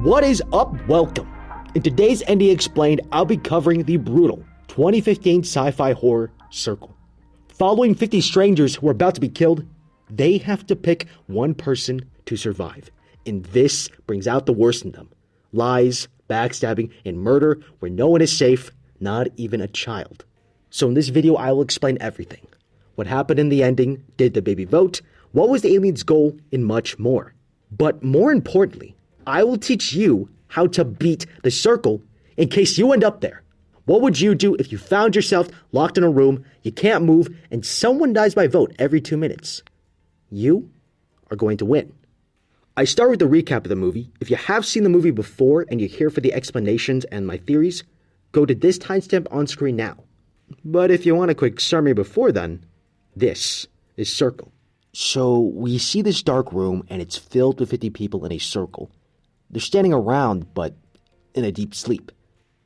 What is up? Welcome. In today's ND Explained, I'll be covering the brutal 2015 sci-fi horror Circle. Following 50 strangers who are about to be killed, they have to pick one person to survive. And this brings out the worst in them. Lies, backstabbing, and murder where no one is safe, not even a child. So in this video, I will explain everything. What happened in the ending, did the baby vote, what was the alien's goal, and much more. But more importantly, I will teach you how to beat the Circle in case you end up there. What would you do if you found yourself locked in a room, you can't move, and someone dies by vote every 2 minutes? You are going to win. I start with a recap of the movie. If you have seen the movie before and you're here for the explanations and my theories, go to this timestamp on screen now. But if you want a quick summary before then, this is Circle. So we see this dark room and it's filled with 50 people in a circle. They're standing around, but in a deep sleep.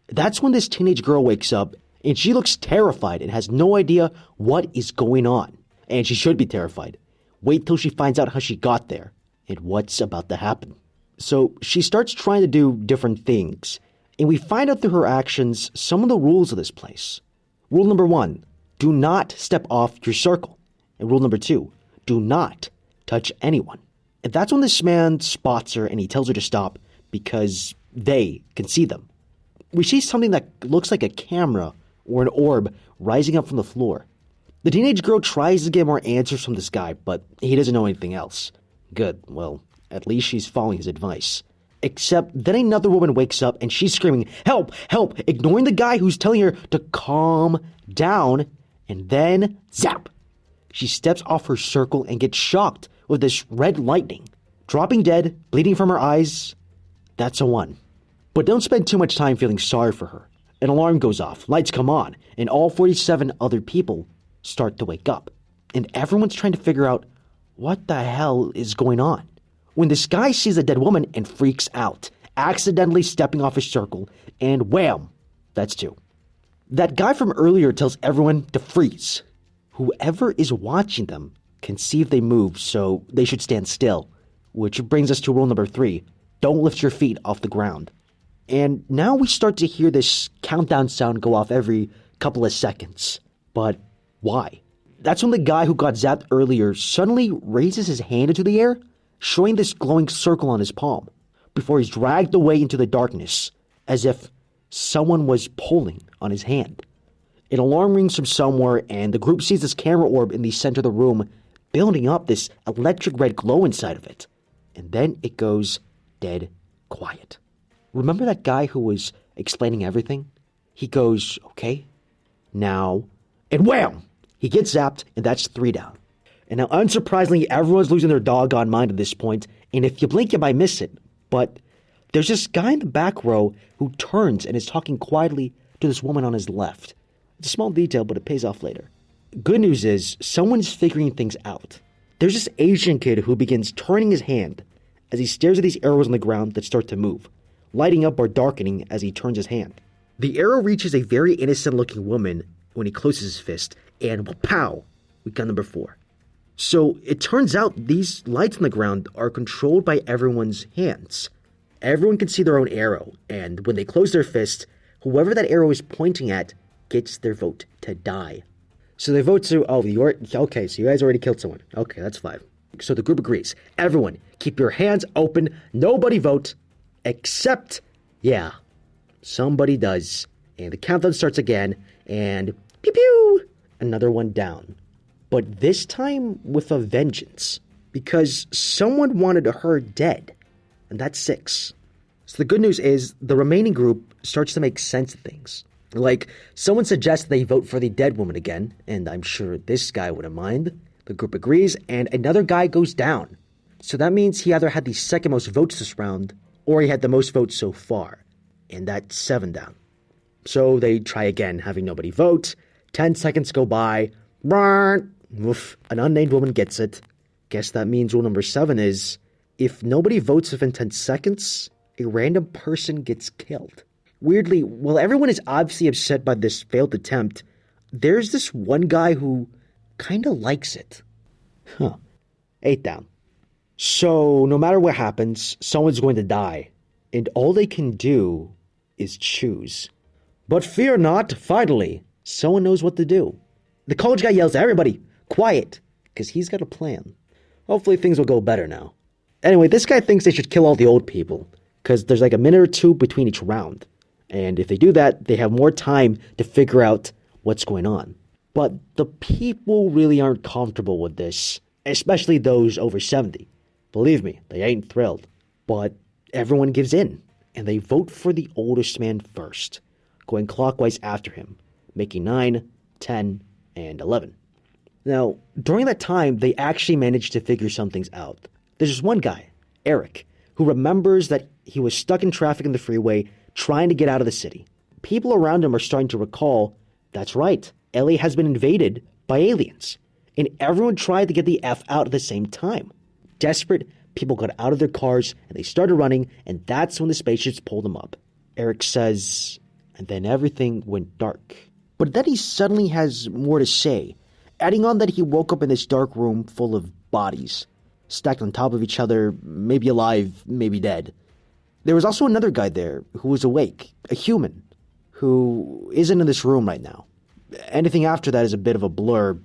That's when this teenage girl wakes up, and she looks terrified and has no idea what is going on. And she should be terrified. Wait till she finds out how she got there and what's about to happen. So she starts trying to do different things, and we find out through her actions some of the rules of this place. Rule number 1, do not step off your circle. And rule number 2, do not touch anyone. And that's when this man spots her and he tells her to stop because they can see them. We see something that looks like a camera or an orb rising up from the floor. The teenage girl tries to get more answers from this guy, but he doesn't know anything else. Good, well, at least she's following his advice. Except then another woman wakes up and she's screaming, "Help! Help!" ignoring the guy who's telling her to calm down, and then zap! She steps off her circle and gets shocked with this red lightning. Dropping dead, bleeding from her eyes, that's a 1. But don't spend too much time feeling sorry for her. An alarm goes off, lights come on, and all 47 other people start to wake up. And everyone's trying to figure out what the hell is going on. When this guy sees a dead woman and freaks out, accidentally stepping off his circle, and wham, that's 2. That guy from earlier tells everyone to freeze. Whoever is watching them can see if they move, so they should stand still. Which brings us to rule number 3, don't lift your feet off the ground. And now we start to hear this countdown sound go off every couple of seconds. But why? That's when the guy who got zapped earlier suddenly raises his hand into the air, showing this glowing circle on his palm, before he's dragged away into the darkness, as if someone was pulling on his hand. An alarm rings from somewhere, and the group sees this camera orb in the center of the room, building up this electric red glow inside of it. And then it goes dead quiet. Remember that guy who was explaining everything? He goes, okay, now, and wham! He gets zapped, and that's 3 down. And now, unsurprisingly, everyone's losing their doggone mind at this point, and if you blink, you might miss it. But there's this guy in the back row who turns and is talking quietly to this woman on his left. It's a small detail, but it pays off later. Good news is, someone's figuring things out. There's this Asian kid who begins turning his hand as he stares at these arrows on the ground that start to move, lighting up or darkening as he turns his hand. The arrow reaches a very innocent-looking woman when he closes his fist, and pow, we got number 4. So it turns out these lights on the ground are controlled by everyone's hands. Everyone can see their own arrow, and when they close their fist, whoever that arrow is pointing at gets their vote to die. So they vote to, okay, so you guys already killed someone. Okay, that's 5. So the group agrees. Everyone, keep your hands open. Nobody vote. Except, somebody does. And the countdown starts again, and pew pew, another one down. But this time with a vengeance, because someone wanted her dead, and that's 6. So the good news is the remaining group starts to make sense of things. Like, someone suggests they vote for the dead woman again, and I'm sure this guy wouldn't mind. The group agrees, and another guy goes down. So that means he either had the second most votes this round, or he had the most votes so far, and that's 7 down. So they try again, having nobody vote. 10 seconds go by. Oof, an unnamed woman gets it. Guess that means rule number 7 is, if nobody votes within 10 seconds, a random person gets killed. Weirdly, while everyone is obviously upset by this failed attempt, there's this one guy who kinda likes it. 8 down. So, no matter what happens, someone's going to die. and all they can do is choose. But fear not, finally, someone knows what to do. The college guy yells, "Everybody, quiet," because he's got a plan. Hopefully things will go better now. Anyway, this guy thinks they should kill all the old people, because there's like a minute or two between each round. And if they do that, they have more time to figure out what's going on. But the people really aren't comfortable with this, especially those over 70. Believe me, they ain't thrilled. But everyone gives in, and they vote for the oldest man first, going clockwise after him, making 9, 10, and 11. Now, during that time, they actually managed to figure some things out. There's just one guy, Eric, who remembers that he was stuck in traffic in the freeway trying to get out of the city. People around him are starting to recall, that's right, LA has been invaded by aliens, and everyone tried to get the F out at the same time. Desperate, people got out of their cars and they started running, and that's when the spaceships pulled them up. Eric says, and then everything went dark. But then he suddenly has more to say, adding on that he woke up in this dark room full of bodies, stacked on top of each other, maybe alive, maybe dead. There was also another guy there who was awake, a human, who isn't in this room right now. Anything after that is a bit of a blur,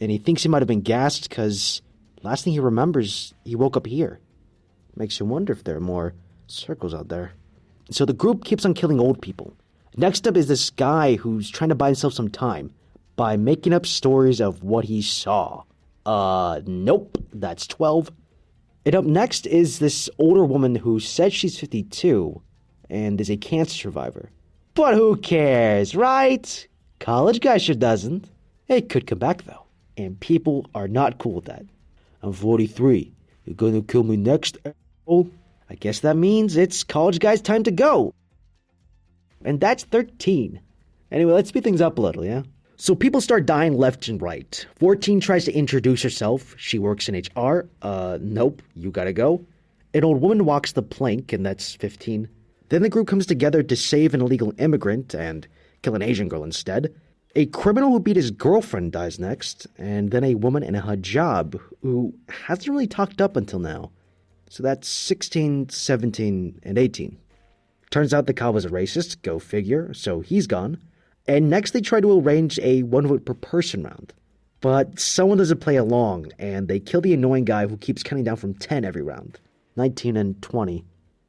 and he thinks he might have been gassed because last thing he remembers, he woke up here. Makes you wonder if there are more circles out there. So the group keeps on killing old people. Next up is this guy who's trying to buy himself some time by making up stories of what he saw. Nope, that's 12. And up next is this older woman who says she's 52 and is a cancer survivor. But who cares, right? College guy sure doesn't. It could come back though, and people are not cool with that. I'm 43. You're gonna kill me next, asshole? I guess that means it's college guy's time to go. And that's 13. Anyway, let's speed things up a little, yeah? So people start dying left and right. 14 tries to introduce herself. She works in HR. Nope, you gotta go. An old woman walks the plank, and that's 15. Then the group comes together to save an illegal immigrant and kill an Asian girl instead. A criminal who beat his girlfriend dies next, and then a woman in a hijab who hasn't really talked up until now. So that's 16, 17, and 18. Turns out the cop was a racist, go figure, so he's gone. And next they try to arrange a one vote per person round. But someone doesn't play along, and they kill the annoying guy who keeps counting down from 10 every round. 19 and 20.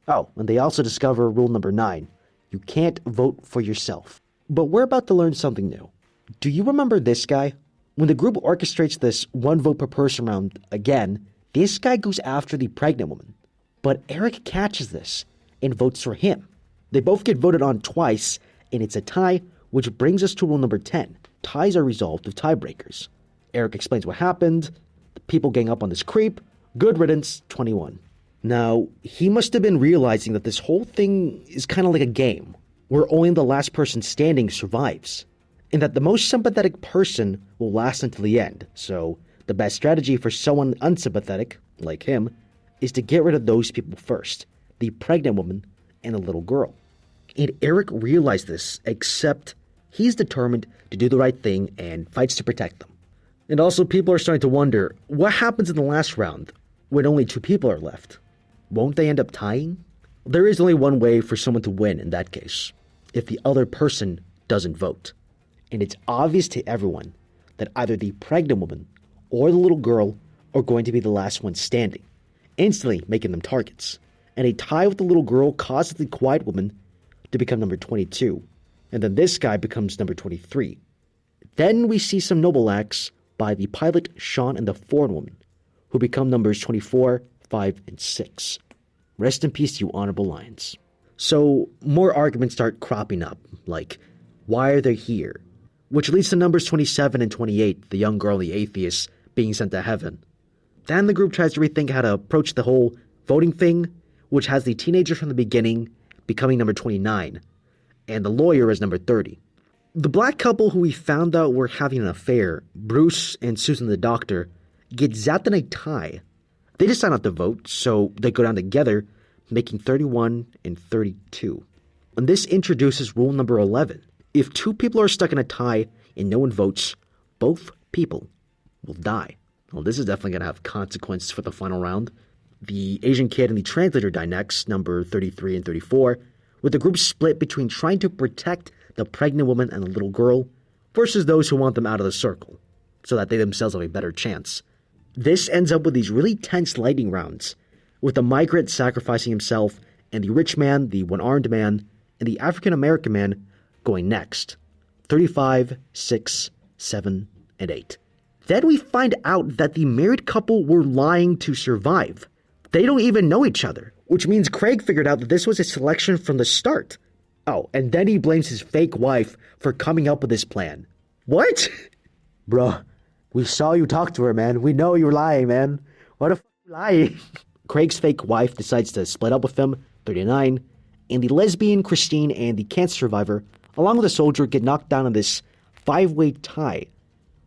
Oh, and they also discover rule number 9. You can't vote for yourself. But we're about to learn something new. Do you remember this guy? When the group orchestrates this one vote per person round again, this guy goes after the pregnant woman. But Eric catches this and votes for him. They both get voted on twice, and it's a tie, which brings us to rule number 10. Ties are resolved with tiebreakers. Eric explains what happened, the people gang up on this creep, good riddance, 21. Now, he must have been realizing that this whole thing is kind of like a game, where only the last person standing survives, and that the most sympathetic person will last until the end, so the best strategy for someone unsympathetic, like him, is to get rid of those people first, the pregnant woman and the little girl. And Eric realized this, except he's determined to do the right thing and fights to protect them. And also people are starting to wonder, what happens in the last round when only 2 people are left? Won't they end up tying? There is only one way for someone to win in that case, if the other person doesn't vote. And it's obvious to everyone that either the pregnant woman or the little girl are going to be the last one standing, instantly making them targets. And a tie with the little girl causes the quiet woman to become number 22, and then this guy becomes number 23. Then we see some noble acts by the pilot, Sean, and the foreign woman, who become numbers 24, 5, and 6. Rest in peace, you honorable lions. So more arguments start cropping up, like, why are they here? Which leads to numbers 27 and 28, the young girl, the atheist, being sent to heaven. Then the group tries to rethink how to approach the whole voting thing, which has the teenager from the beginning becoming number 29, and the lawyer is number 30. The black couple who we found out were having an affair, Bruce and Susan the doctor, get zapped in a tie. They decide not to vote, so they go down together, making 31 and 32. And this introduces rule number 11. If 2 people are stuck in a tie and no one votes, both people will die. Well, this is definitely going to have consequences for the final round. The Asian kid and the translator die next, number 33 and 34, with the group split between trying to protect the pregnant woman and the little girl versus those who want them out of the circle, so that they themselves have a better chance. This ends up with these really tense lightning rounds, with the migrant sacrificing himself and the rich man, the one-armed man, and the African-American man going next. 35, 6, 7, and 8. Then we find out that the married couple were lying to survive. They don't even know each other, which means Craig figured out that this was a selection from the start. Oh, and then he blames his fake wife for coming up with this plan. What? Bruh, we saw you talk to her, man. We know you're lying, man. Why the fuck are you lying? Craig's fake wife decides to split up with him, 39, and the lesbian Christine and the cancer survivor, along with a soldier, get knocked down in this five-way tie,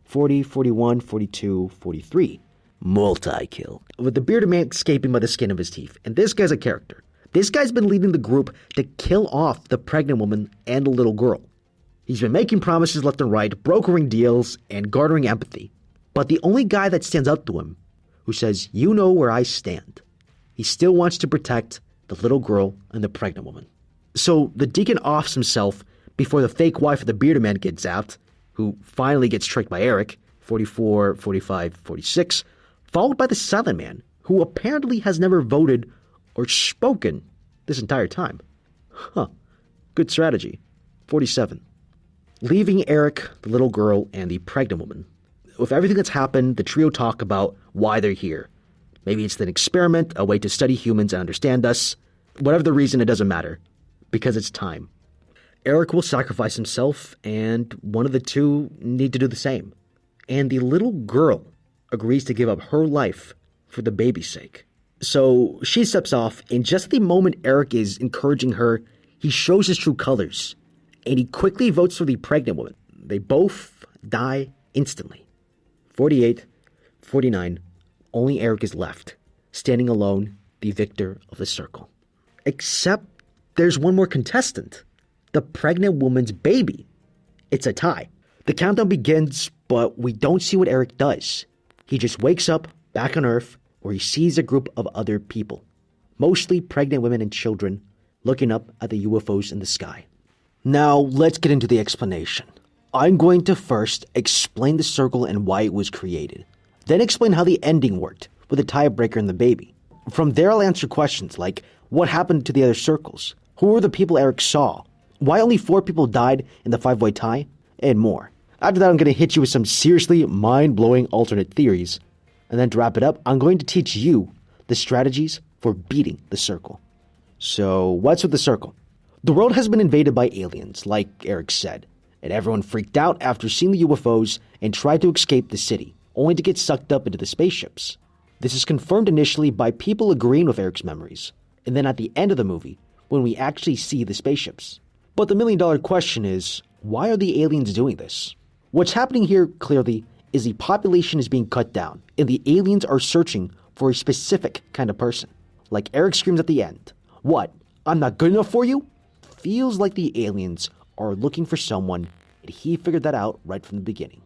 40, 41, 42, 43. Multi-kill. With the bearded man escaping by the skin of his teeth. And this guy's a character. This guy's been leading the group to kill off the pregnant woman and the little girl. He's been making promises left and right, brokering deals, and garnering empathy. But the only guy that stands up to him, who says, "You know where I stand," he still wants to protect the little girl and the pregnant woman. So the deacon offs himself before the fake wife of the bearded man gets zapped, who finally gets tricked by Eric, 44, 45, 46, followed by the silent man, who apparently has never voted or spoken this entire time. Huh. Good strategy. 47. Leaving Eric, the little girl, and the pregnant woman. With everything that's happened, the trio talk about why they're here. Maybe it's an experiment, a way to study humans and understand us. Whatever the reason, it doesn't matter. Because it's time. Eric will sacrifice himself, and one of the two need to do the same. And the little girl agrees to give up her life for the baby's sake. So she steps off, and just at the moment Eric is encouraging her, he shows his true colors, and he quickly votes for the pregnant woman. They both die instantly. 48, 49, only Eric is left, standing alone, the victor of the circle. Except there's one more contestant, the pregnant woman's baby. It's a tie. The countdown begins, but we don't see what Eric does. He just wakes up back on Earth, where he sees a group of other people, mostly pregnant women and children, looking up at the UFOs in the sky. Now, let's get into the explanation. I'm going to first explain the circle and why it was created, then explain how the ending worked, with the tiebreaker and the baby. From there, I'll answer questions like, what happened to the other circles? Who were the people Eric saw? Why only 4 people died in the 5-way tie? And more. After that, I'm going to hit you with some seriously mind-blowing alternate theories. And then to wrap it up, I'm going to teach you the strategies for beating the circle. So, what's with the circle? The world has been invaded by aliens, like Eric said, and everyone freaked out after seeing the UFOs and tried to escape the city, only to get sucked up into the spaceships. This is confirmed initially by people agreeing with Eric's memories, and then at the end of the movie, when we actually see the spaceships. But the million-dollar question is, why are the aliens doing this? What's happening here, clearly, is the population is being cut down, and the aliens are searching for a specific kind of person. Like Eric screams at the end, "What? I'm not good enough for you?" Feels like the aliens are looking for someone, and he figured that out right from the beginning.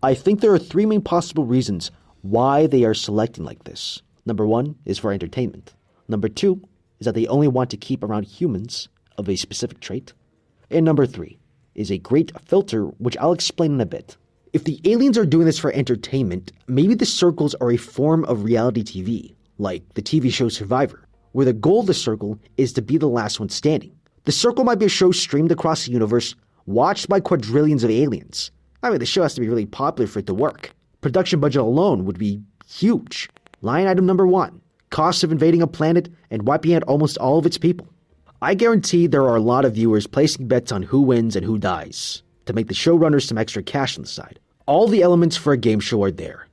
I think there are 3 main possible reasons why they are selecting like this. Number 1 is for entertainment. Number 2 is that they only want to keep around humans of a specific trait. And number 3 is a great filter, which I'll explain in a bit. If the aliens are doing this for entertainment, maybe the circles are a form of reality TV, like the TV show Survivor, where the goal of the circle is to be the last one standing. The circle might be a show streamed across the universe, watched by quadrillions of aliens. I mean, the show has to be really popular for it to work. Production budget alone would be huge. Line item number 1, cost of invading a planet and wiping out almost all of its people. I guarantee there are a lot of viewers placing bets on who wins and who dies, to make the showrunners some extra cash on the side. All the elements for a game show are there.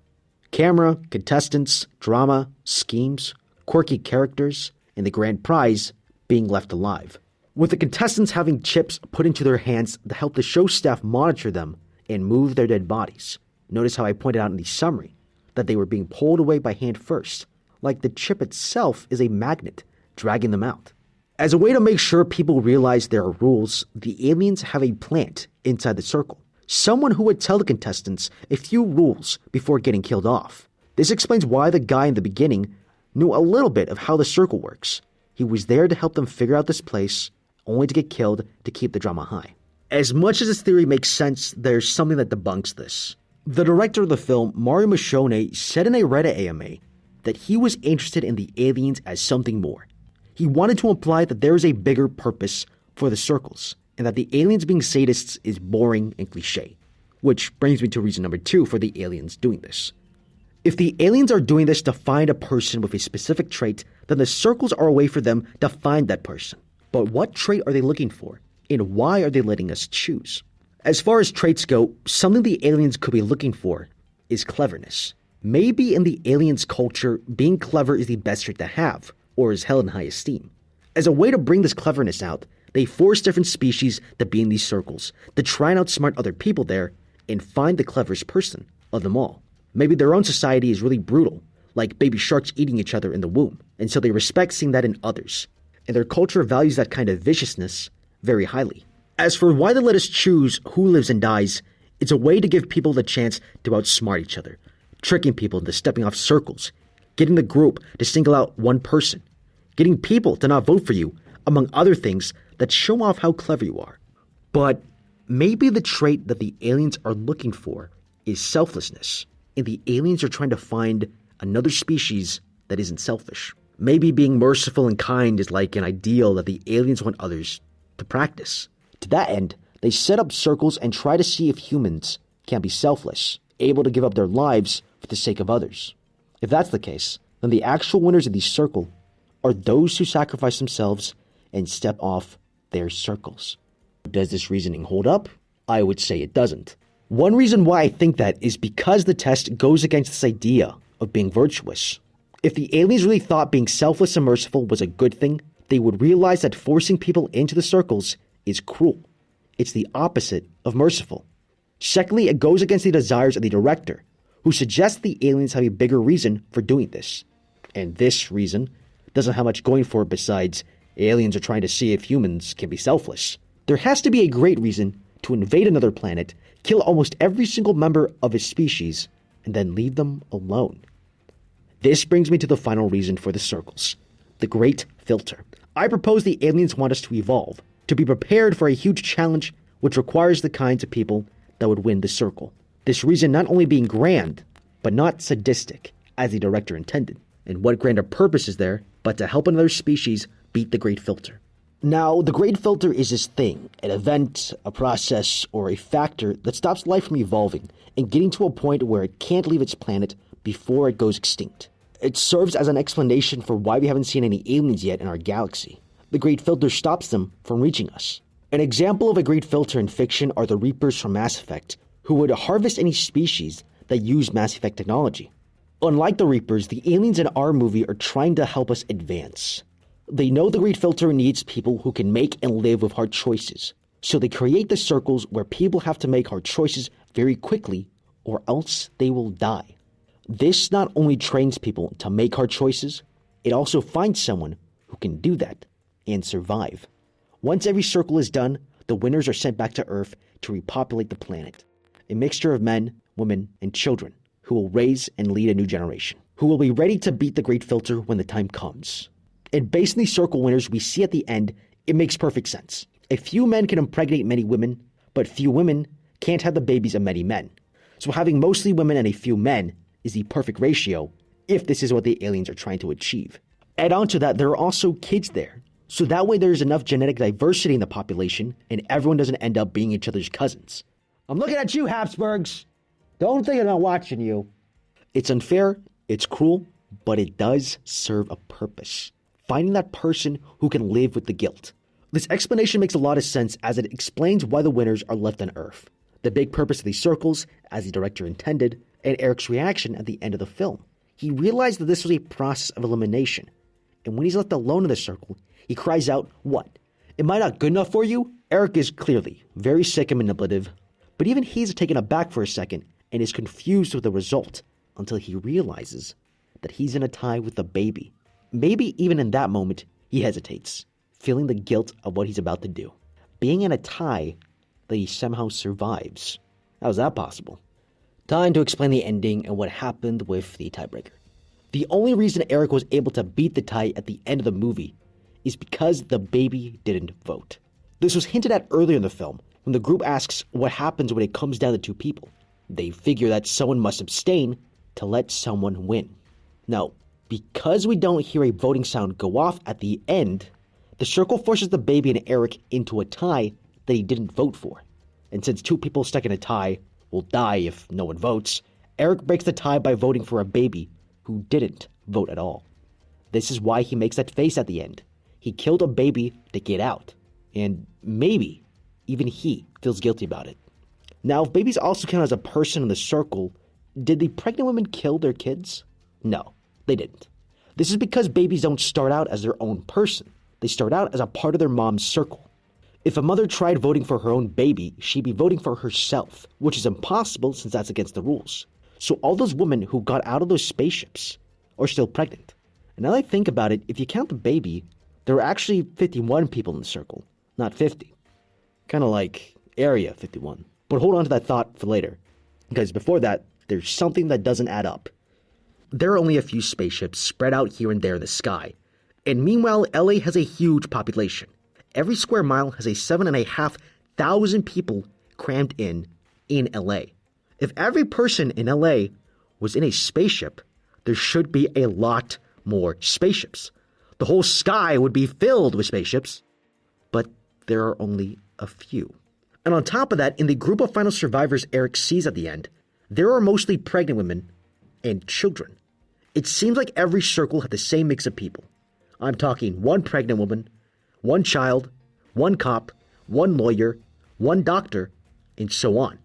Camera, contestants, drama, schemes, quirky characters, and the grand prize being left alive. With the contestants having chips put into their hands to help the show staff monitor them and move their dead bodies. Notice how I pointed out in the summary that they were being pulled away by hand first, like the chip itself is a magnet dragging them out. As a way to make sure people realize there are rules, the aliens have a plant inside the circle. Someone who would tell the contestants a few rules before getting killed off. This explains why the guy in the beginning knew a little bit of how the circle works. He was there to help them figure out this place, only to get killed to keep the drama high. As much as this theory makes sense, there's something that debunks this. The director of the film, Mario Mashone, said in a Reddit AMA that he was interested in the aliens as something more. He wanted to imply that there is a bigger purpose for the circles, and that the aliens being sadists is boring and cliche. Which brings me to reason number 2 for the aliens doing this. If the aliens are doing this to find a person with a specific trait, then the circles are a way for them to find that person. But what trait are they looking for? And why are they letting us choose? As far as traits go, something the aliens could be looking for is cleverness. Maybe in the aliens' culture, being clever is the best trait to have, or is held in high esteem. As a way to bring this cleverness out, they force different species to be in these circles, to try and outsmart other people there, and find the cleverest person of them all. Maybe their own society is really brutal, like baby sharks eating each other in the womb, and so they respect seeing that in others. And their culture values that kind of viciousness very highly. As for why they let us choose who lives and dies, it's a way to give people the chance to outsmart each other, tricking people into stepping off circles, getting the group to single out one person, getting people to not vote for you, among other things that show off how clever you are. But maybe the trait that the aliens are looking for is selflessness, and the aliens are trying to find another species that isn't selfish. Maybe being merciful and kind is like an ideal that the aliens want others to practice. To that end, they set up circles and try to see if humans can be selfless, able to give up their lives for the sake of others. If that's the case, then the actual winners of the circle are those who sacrifice themselves and step off their circles. Does this reasoning hold up? I would say it doesn't. One reason why I think that is because the test goes against this idea of being virtuous. If the aliens really thought being selfless and merciful was a good thing, they would realize that forcing people into the circles is cruel. It's the opposite of merciful. Secondly, it goes against the desires of the director, who suggests the aliens have a bigger reason for doing this. And this reason doesn't have much going for it besides aliens are trying to see if humans can be selfless. There has to be a great reason to invade another planet, kill almost every single member of its species, and then leave them alone. This brings me to the final reason for the circles, the Great Filter. I propose the aliens want us to evolve, to be prepared for a huge challenge which requires the kinds of people that would win the circle. This reason not only being grand, but not sadistic, as the director intended. And what grander purpose is there but to help another species beat the Great Filter? Now, the Great Filter is this thing, an event, a process, or a factor that stops life from evolving and getting to a point where it can't leave its planet before it goes extinct. It serves as an explanation for why we haven't seen any aliens yet in our galaxy. The Great Filter stops them from reaching us. An example of a Great Filter in fiction are the Reapers from Mass Effect, who would harvest any species that use Mass Effect technology. Unlike the Reapers, the aliens in our movie are trying to help us advance. They know the Great Filter needs people who can make and live with hard choices, so they create the circles where people have to make hard choices very quickly, or else they will die. This not only trains people to make hard choices, it also finds someone who can do that and survive. Once every circle is done, the winners are sent back to Earth to repopulate the planet. A mixture of men, women, and children who will raise and lead a new generation, who will be ready to beat the Great Filter when the time comes. And based on these circle winners we see at the end, it makes perfect sense. A few men can impregnate many women, but few women can't have the babies of many men. So having mostly women and a few men is the perfect ratio if this is what the aliens are trying to achieve. Add on to that, there are also kids there. So that way there's enough genetic diversity in the population and everyone doesn't end up being each other's cousins. I'm looking at you, Habsburgs. Don't think I'm not watching you. It's unfair, it's cruel, but it does serve a purpose. Finding that person who can live with the guilt. This explanation makes a lot of sense as it explains why the winners are left on Earth, the big purpose of these circles, as the director intended, and Eric's reaction at the end of the film. He realized that this was a process of elimination, and when he's left alone in the circle, he cries out, "What? Am I not good enough for you?" Eric is clearly very sick and manipulative, but even he's taken aback for a second and is confused with the result until he realizes that he's in a tie with a baby. Maybe even in that moment, he hesitates, feeling the guilt of what he's about to do. Being in a tie that he somehow survives. How is that possible? Time to explain the ending and what happened with the tiebreaker. The only reason Eric was able to beat the tie at the end of the movie is because the baby didn't vote. This was hinted at earlier in the film when the group asks what happens when it comes down to two people. They figure that someone must abstain to let someone win. Now, because we don't hear a voting sound go off at the end, the circle forces the baby and Eric into a tie that he didn't vote for. And since two people stuck in a tie will die if no one votes, Eric breaks the tie by voting for a baby who didn't vote at all. This is why he makes that face at the end. He killed a baby to get out. And maybe even he feels guilty about it. Now, if babies also count as a person in the circle, did the pregnant women kill their kids? No, they didn't. This is because babies don't start out as their own person. They start out as a part of their mom's circle. If a mother tried voting for her own baby, she'd be voting for herself, which is impossible since that's against the rules. So all those women who got out of those spaceships are still pregnant. And now that I think about it, if you count the baby, there are actually 51 people in the circle, not 50. Kind of like Area 51. But hold on to that thought for later, because before that, there's something that doesn't add up. There are only a few spaceships spread out here and there in the sky, and meanwhile, LA has a huge population. Every square mile has a 7,500 people crammed in LA. If every person in LA was in a spaceship, there should be a lot more spaceships. The whole sky would be filled with spaceships, but there are only a few. And on top of that, in the group of final survivors Eric sees at the end, there are mostly pregnant women and children. It seems like every circle had the same mix of people. I'm talking one pregnant woman, one child, one cop, one lawyer, one doctor, and so on.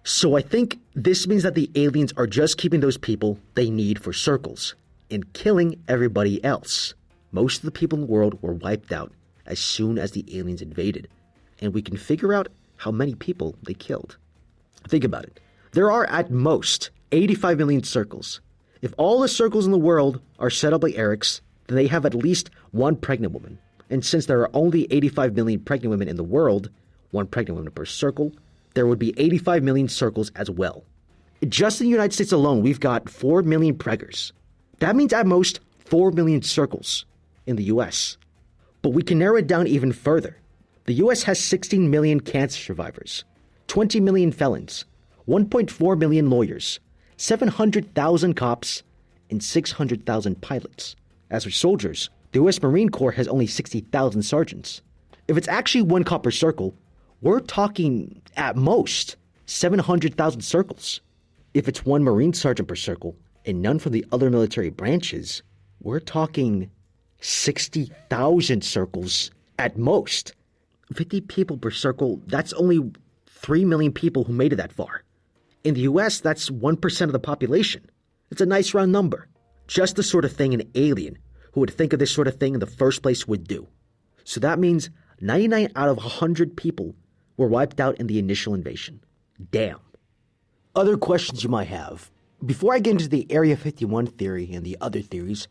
So I think this means that the aliens are just keeping those people they need for circles and killing everybody else. Most of the people in the world were wiped out as soon as the aliens invaded, and we can figure out how many people they killed. Think about it. There are at most 85 million circles. If all the circles in the world are set up like Eric's, then they have at least one pregnant woman. And since there are only 85 million pregnant women in the world, one pregnant woman per circle, there would be 85 million circles as well. Just in the United States alone, we've got 4 million preggers. That means at most 4 million circles in the US. But we can narrow it down even further. The US has 16 million cancer survivors, 20 million felons, 1.4 million lawyers, 700,000 cops, and 600,000 pilots. As for soldiers, the US Marine Corps has only 60,000 sergeants. If it's actually one cop per circle, we're talking, at most, 700,000 circles. If it's one Marine sergeant per circle, and none from the other military branches, we're talking 60,000 circles at most. 50 people per circle, that's only 3 million people who made it that far. In the US, that's 1% of the population. It's a nice round number. Just the sort of thing an alien who would think of this sort of thing in the first place would do. So that means 99 out of 100 people were wiped out in the initial invasion. Damn. Other questions you might have. Before I get into the Area 51 theory and the other theories,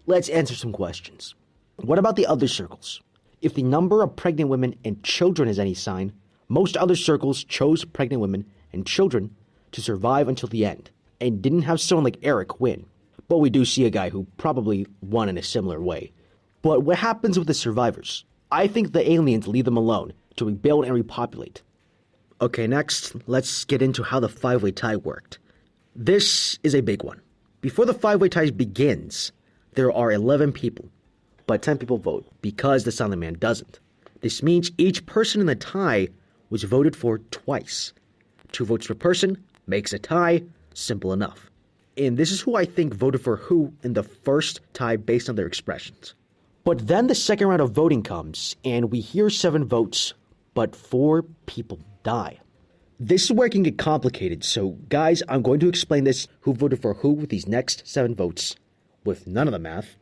let's answer some questions. What about the other circles? If the number of pregnant women and children is any sign, most other circles chose pregnant women and children to survive until the end, and didn't have someone like Eric win. But we do see a guy who probably won in a similar way. But what happens with the survivors? I think the aliens leave them alone to rebuild and repopulate. Okay, next, let's get into how the five-way tie worked. This is a big one. Before the five-way tie begins, there are 11 people, but 10 people vote because the Silent Man doesn't. This means each person in the tie was voted for twice. 2 votes per person makes a tie, simple enough. And this is who I think voted for who in the first tie based on their expressions. But then the second round of voting comes, and we hear 7 votes, but 4 people die. This is where it can get complicated, so guys, I'm going to explain this who voted for who with these next 7 votes, with none of the math.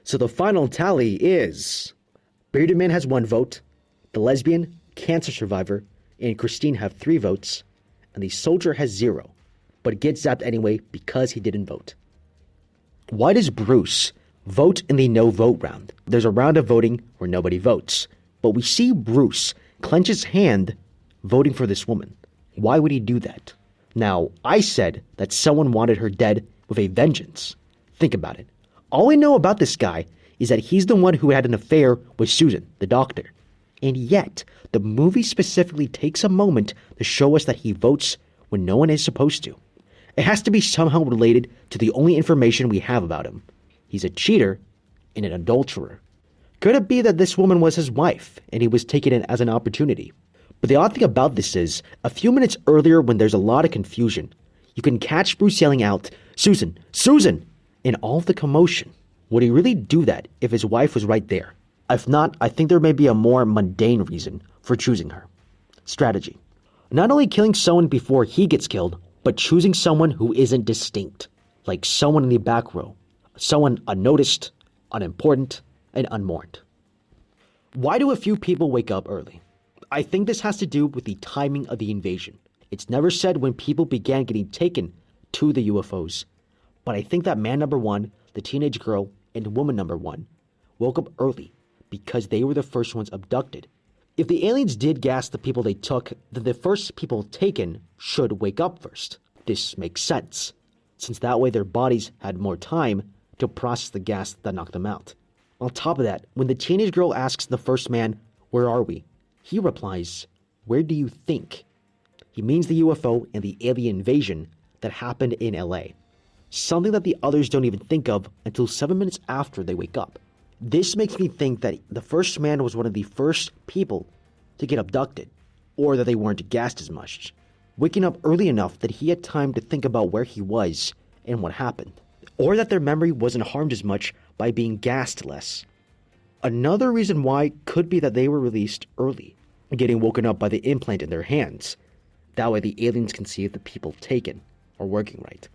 So the final tally is Bearded Man has 1 vote, the lesbian, cancer survivor, and Christine have 3 votes, and the soldier has 0, but gets zapped anyway because he didn't vote. Why does Bruce vote in the no vote round? There's a round of voting where nobody votes, but we see Bruce clench his hand voting for this woman. Why would he do that? Now, I said that someone wanted her dead with a vengeance. Think about it. All we know about this guy is that he's the one who had an affair with Susan, the doctor. And yet, the movie specifically takes a moment to show us that he votes when no one is supposed to. It has to be somehow related to the only information we have about him. He's a cheater and an adulterer. Could it be that this woman was his wife and he was taking it as an opportunity? But the odd thing about this is, a few minutes earlier when there's a lot of confusion, you can catch Bruce yelling out, "Susan! Susan!" in all of the commotion. Would he really do that if his wife was right there? If not, I think there may be a more mundane reason for choosing her. Strategy. Not only killing someone before he gets killed, but choosing someone who isn't distinct, like someone in the back row, someone unnoticed, unimportant, and unmourned. Why do a few people wake up early? I think this has to do with the timing of the invasion. It's never said when people began getting taken to the UFOs, but I think that man number one, the teenage girl, and woman number one woke up early because they were the first ones abducted. If the aliens did gas the people they took, then the first people taken should wake up first. This makes sense, since that way their bodies had more time to process the gas that knocked them out. On top of that, when the teenage girl asks the first man, "Where are we?" he replies, "Where do you think?" He means the UFO and the alien invasion that happened in LA. Something that the others don't even think of until 7 minutes after they wake up. This makes me think that the first man was one of the first people to get abducted, or that they weren't gassed as much, waking up early enough that he had time to think about where he was and what happened, or that their memory wasn't harmed as much by being gassed less. Another reason why could be that they were released early, getting woken up by the implant in their hands. That way the aliens can see if the people taken are working right.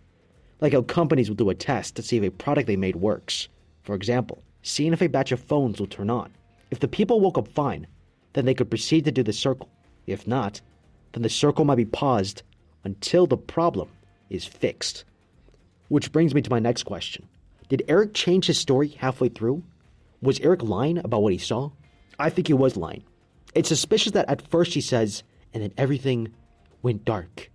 Like how companies will do a test to see if a product they made works. For example, seeing if a batch of phones will turn on. If the people woke up fine, then they could proceed to do the circle. If not, then the circle might be paused until the problem is fixed. Which brings me to my next question. Did Eric change his story halfway through? Was Eric lying about what he saw? I think he was lying. It's suspicious that at first he says, and then everything went dark,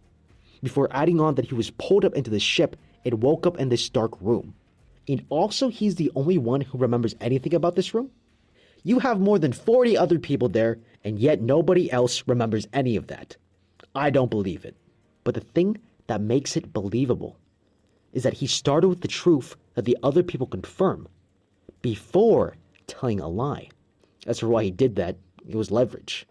before adding on that he was pulled up into the ship and woke up in this dark room. And also he's the only one who remembers anything about this room? You have more than 40 other people there, and yet nobody else remembers any of that. I don't believe it. But the thing that makes it believable is that he started with the truth that the other people confirm before telling a lie. As for why he did that, it was leverage.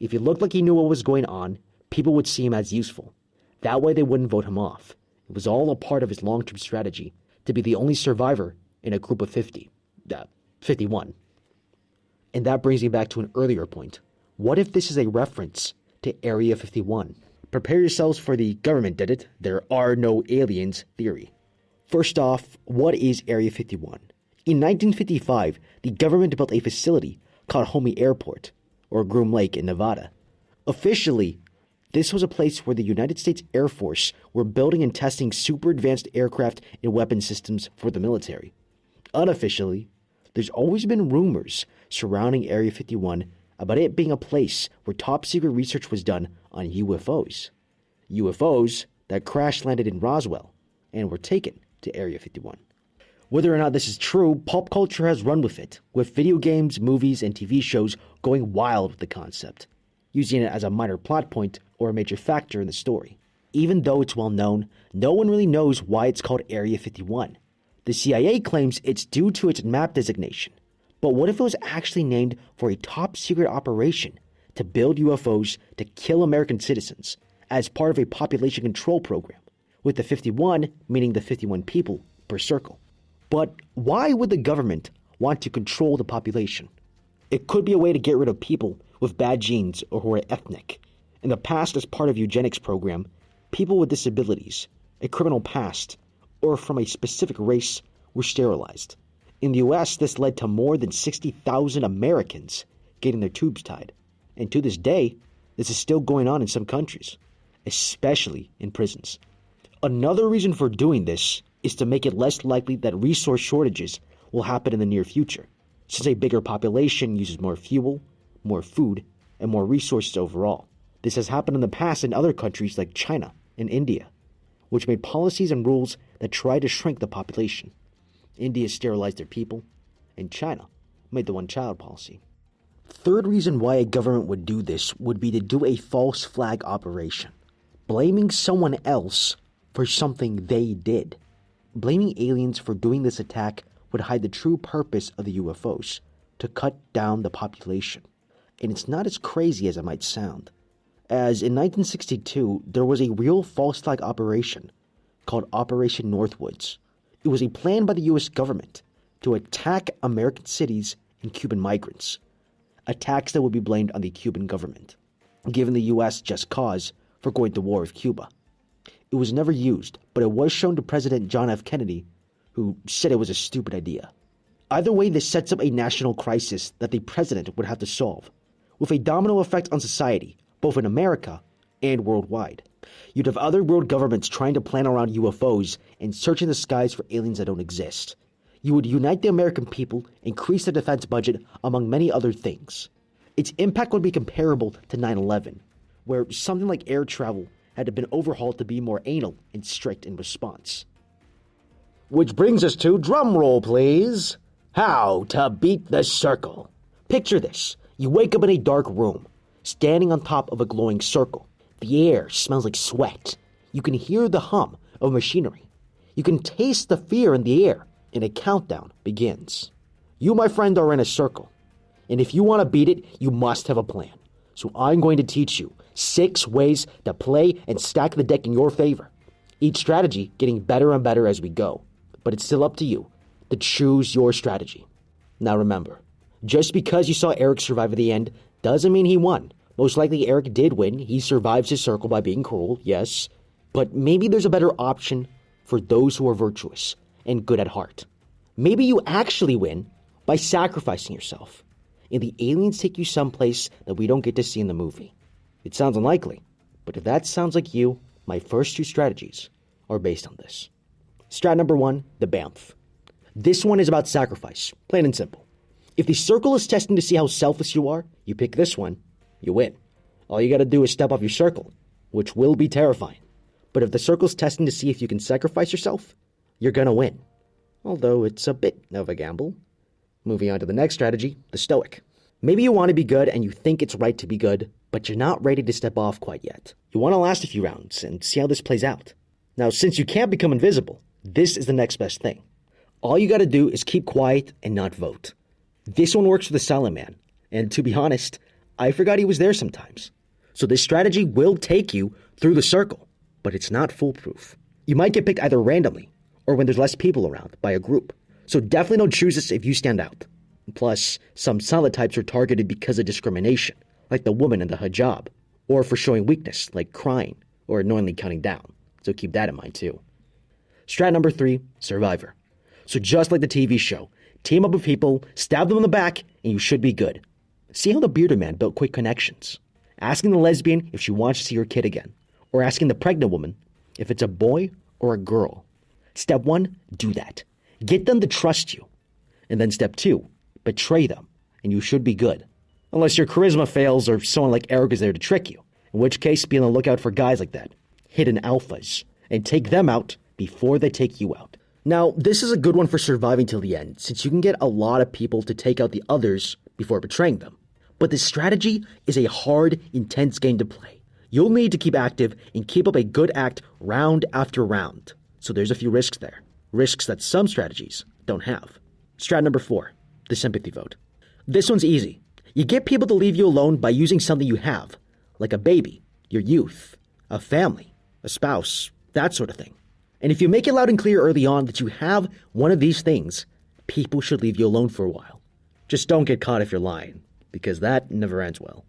If he looked like he knew what was going on, people would see him as useful. That way they wouldn't vote him off. It was all a part of his long-term strategy to be the only survivor in a group of 51. And that brings me back to an earlier point. What if this is a reference to Area 51? Prepare yourselves for the government did it, there are no aliens theory. First off, what is Area 51? In 1955, the government built a facility called Homey Airport, or Groom Lake in Nevada. Officially, this was a place where the United States Air Force were building and testing super advanced aircraft and weapon systems for the military. Unofficially, there's always been rumors surrounding Area 51 about it being a place where top secret research was done on UFOs. UFOs that crash landed in Roswell and were taken to Area 51. Whether or not this is true, pop culture has run with it, with video games, movies, and TV shows going wild with the concept, using it as a minor plot point or a major factor in the story. Even though it's well known, no one really knows why it's called Area 51. The CIA claims it's due to its map designation. But what if it was actually named for a top secret operation to build UFOs to kill American citizens as part of a population control program, with the 51 meaning the 51 people per circle? But why would the government want to control the population? It could be a way to get rid of people with bad genes or who are ethnic. In the past, as part of eugenics program, people with disabilities, a criminal past, or from a specific race were sterilized. In the US, this led to more than 60,000 Americans getting their tubes tied. And to this day, this is still going on in some countries, especially in prisons. Another reason for doing this is to make it less likely that resource shortages will happen in the near future, since a bigger population uses more fuel, more food, and more resources overall. This has happened in the past in other countries like China and India, which made policies and rules that try to shrink the population. India sterilized their people, and China made the one-child policy. Third reason why a government would do this would be to do a false flag operation, blaming someone else for something they did. Blaming aliens for doing this attack would hide the true purpose of the UFOs, to cut down the population. And it's not as crazy as it might sound, as in 1962 there was a real false flag operation called Operation Northwoods. It was a plan by the US government to attack American cities and Cuban migrants, attacks that would be blamed on the Cuban government, giving the US just cause for going to war with Cuba. It was never used, but it was shown to President John F. Kennedy, who said it was a stupid idea. Either way, this sets up a national crisis that the president would have to solve, with a domino effect on society, both in America and worldwide. You'd have other world governments trying to plan around UFOs and searching the skies for aliens that don't exist. You would unite the American people, increase the defense budget, among many other things. Its impact would be comparable to 9/11, where something like air travel had been overhauled to be more anal and strict in response. Which brings us to, drum roll please, how to beat the circle. Picture this. You wake up in a dark room, standing on top of a glowing circle. The air smells like sweat. You can hear the hum of machinery. You can taste the fear in the air, and a countdown begins. You, my friend, are in a circle. And if you want to beat it, you must have a plan. So I'm going to teach you 6 ways to play and stack the deck in your favor. Each strategy getting better and better as we go. But it's still up to you to choose your strategy. Now remember, just because you saw Eric survive at the end doesn't mean he won. Most likely Eric did win. He survives his circle by being cruel, yes. But maybe there's a better option for those who are virtuous and good at heart. Maybe you actually win by sacrificing yourself, and the aliens take you someplace that we don't get to see in the movie. It sounds unlikely, but if that sounds like you, my first 2 strategies are based on this. Strat number 1, the BAMF. This one is about sacrifice, plain and simple. If the circle is testing to see how selfless you are, you pick this one, you win. All you gotta do is step off your circle, which will be terrifying. But if the circle's testing to see if you can sacrifice yourself, you're gonna win. Although it's a bit of a gamble. Moving on to the next strategy, the stoic. Maybe you want to be good and you think it's right to be good, but you're not ready to step off quite yet. You want to last a few rounds and see how this plays out. Now, since you can't become invisible, this is the next best thing. All you gotta do is keep quiet and not vote. This one works for the silent man, and to be honest, I forgot he was there sometimes. So this strategy will take you through the circle, but it's not foolproof. You might get picked either randomly, or when there's less people around, by a group. So definitely don't choose this if you stand out. Plus, some silent types are targeted because of discrimination, like the woman in the hijab, or for showing weakness, like crying, or annoyingly counting down. So keep that in mind too. Strat number 3, survivor. So just like the TV show, team up with people, stab them in the back, and you should be good. See how the bearded man built quick connections. Asking the lesbian if she wants to see her kid again, or asking the pregnant woman if it's a boy or a girl. Step 1, do that. Get them to trust you. And then step 2, betray them, and you should be good. Unless your charisma fails or someone like Eric is there to trick you, in which case be on the lookout for guys like that, hidden alphas, and take them out before they take you out. Now, this is a good one for surviving till the end, since you can get a lot of people to take out the others before betraying them. But this strategy is a hard, intense game to play. You'll need to keep active and keep up a good act round after round. So there's a few risks there. Risks that some strategies don't have. Strat number 4, the sympathy vote. This one's easy. You get people to leave you alone by using something you have, like a baby, your youth, a family, a spouse, that sort of thing. And if you make it loud and clear early on that you have one of these things, people should leave you alone for a while. Just don't get caught if you're lying, because that never ends well.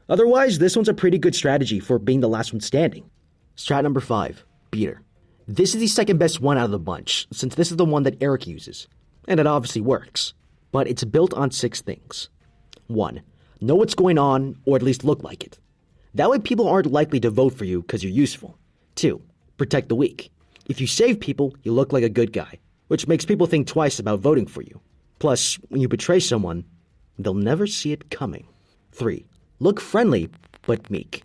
Otherwise, this one's a pretty good strategy for being the last one standing. Strat number 5, beater. This is the second best one out of the bunch, since this is the one that Eric uses. And it obviously works. But it's built on 6 things. 1, know what's going on, or at least look like it. That way people aren't likely to vote for you because you're useful. 2, protect the weak. If you save people, you look like a good guy, which makes people think twice about voting for you. Plus, when you betray someone, they'll never see it coming. 3, look friendly, but meek.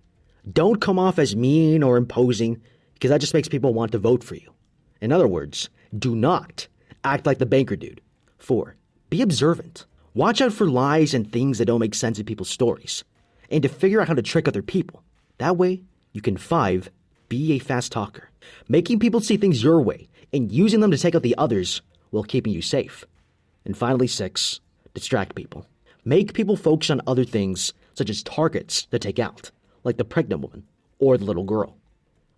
Don't come off as mean or imposing, because that just makes people want to vote for you. In other words, do not Act like the banker dude. 4. Be observant. Watch out for lies and things that don't make sense in people's stories. And to figure out how to trick other people. That way, you can 5. Be a fast talker. Making people see things your way and using them to take out the others while keeping you safe. And finally 6. Distract people. Make people focus on other things such as targets to take out, like the pregnant woman or the little girl.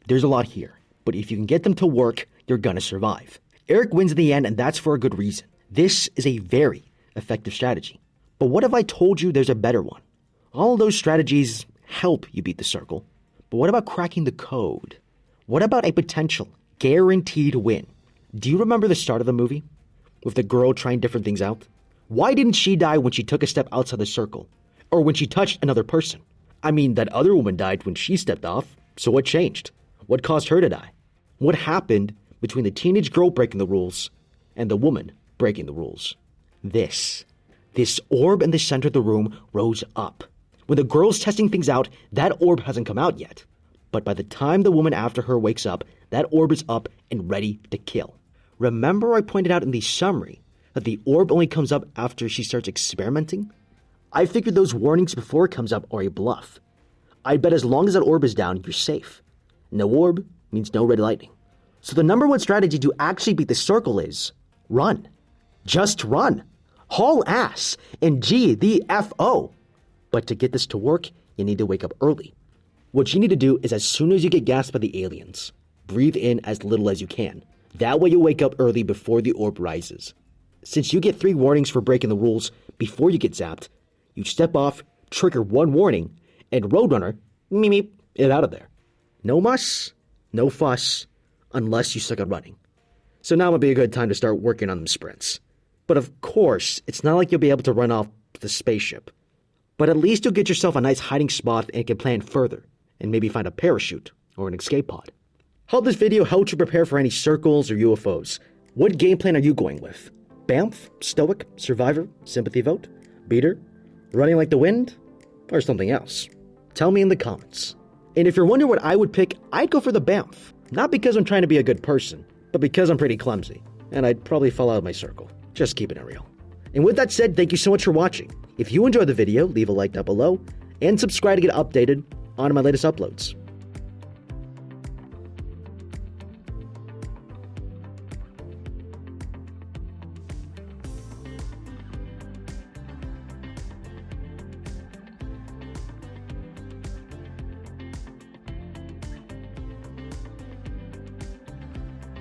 There's a lot here, but if you can get them to work, you're gonna survive. Eric wins in the end, and that's for a good reason. This is a very effective strategy. But what if I told you there's a better one? All of those strategies help you beat the circle. But what about cracking the code? What about a potential, guaranteed win? Do you remember the start of the movie? With the girl trying different things out? Why didn't she die when she took a step outside the circle? Or when she touched another person? I mean, that other woman died when she stepped off, so what changed? What caused her to die? What happened between the teenage girl breaking the rules and the woman breaking the rules? This orb in the center of the room rose up. When the girl's testing things out, that orb hasn't come out yet. But by the time the woman after her wakes up, that orb is up and ready to kill. Remember I pointed out in the summary that the orb only comes up after she starts experimenting? I figured those warnings before it comes up are a bluff. I bet as long as that orb is down, you're safe. No orb means no red lightning. So the number one strategy to actually beat the circle is run. Just run. Haul ass and GTFO. But to get this to work, you need to wake up early. What you need to do is as soon as you get gassed by the aliens, breathe in as little as you can. That way you'll wake up early before the orb rises. Since you get 3 warnings for breaking the rules before you get zapped, you step off, trigger 1 warning, and Roadrunner, meep, it out of there. No muss, no fuss, unless you suck at running. So now would be a good time to start working on them sprints. But of course, it's not like you'll be able to run off the spaceship. But at least you'll get yourself a nice hiding spot and can plan further, and maybe find a parachute or an escape pod. Hope this video helped you prepare for any circles or UFOs. What game plan are you going with? Banff, Stoic, Survivor, Sympathy Vote, Beater, Running Like the Wind, or something else? Tell me in the comments. And if you're wondering what I would pick, I'd go for the Banff. Not because I'm trying to be a good person, but because I'm pretty clumsy, and I'd probably fall out of my circle. Just keeping it real. And with that said, thank you so much for watching. If you enjoyed the video, leave a like down below, and subscribe to get updated on my latest uploads.